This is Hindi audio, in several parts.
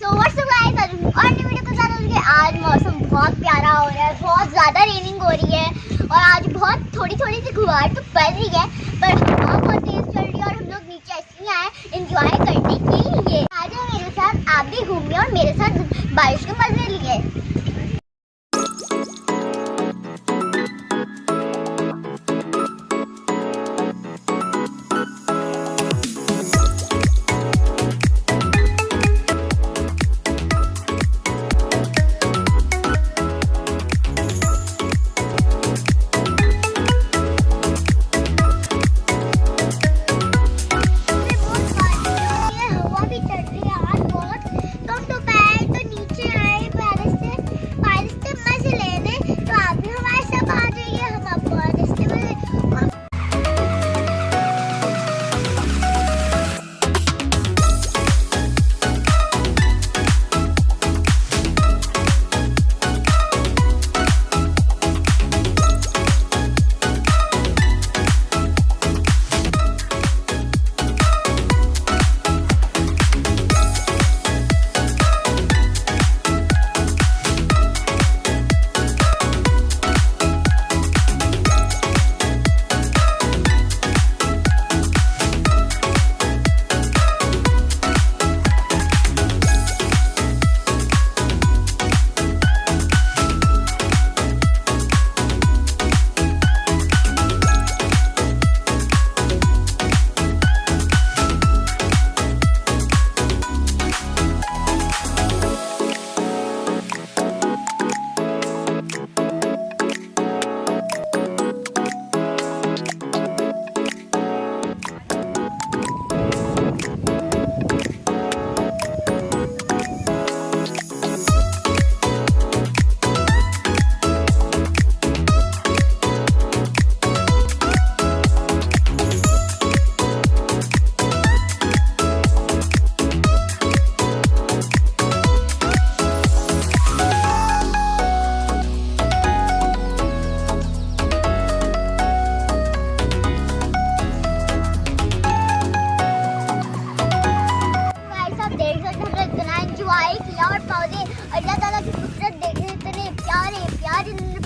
सो व्हाट्स अप गाइस, और न्यू वीडियो के साथ आज मौसम बहुत प्यारा हो रहा है, बहुत ज़्यादा रेनिंग हो रही है और आज बहुत थोड़ी थोड़ी सी गुबार तो पड़ रही है, पर हवा बहुत तेज चल रही है और हम लोग नीचे ऐसे आए एंजॉय करने के लिए। आज मेरे साथ आप भी घूमिए और मेरे साथ बारिश के मजे लिए।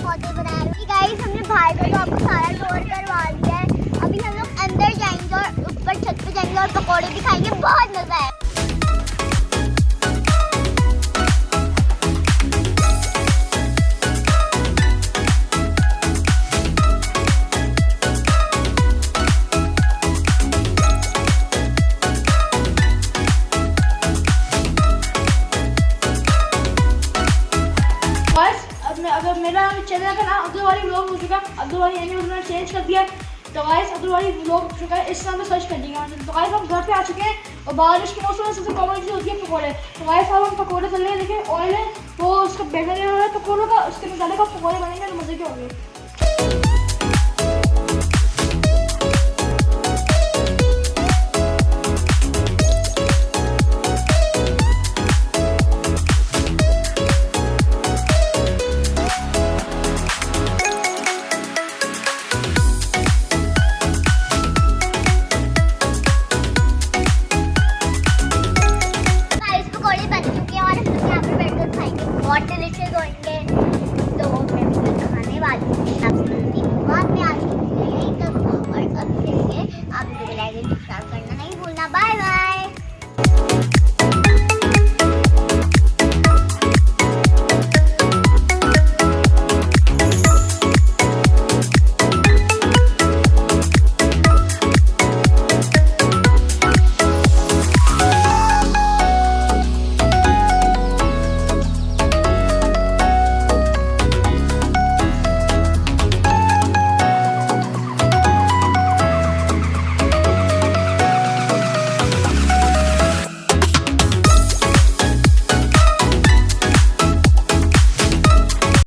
पौधे बनाए। गाइस हमने बाहर का तो आपको सारा टूर करवा दिया है, अभी हम लोग अंदर जाएंगे और ऊपर छत पे जाएंगे और पकौड़े भी खाएंगे, बहुत मजा है। अगर मेरा चैनल का नाम अब्दुल वाली व्लॉग हो चुका है, अब्दुल वाली यानी उन्होंने चेंज कर दिया, तो गाइस अब्दुल वाली व्लॉग हो चुका है, इस नाम में सर्च कर लीजिएगा। तो गाइस हम घर पे आ चुके हैं और बारिश के मौसम में सबसे कॉमन चीज़ होती है पकौड़े। तो गाइस अब हम पकौड़े तल रहे हैं, देखिए ऑयल है वो उसका बैगन है पकौड़ों का, उसके मसाले का पकौड़े बनेंगे तो मजे के होंगे।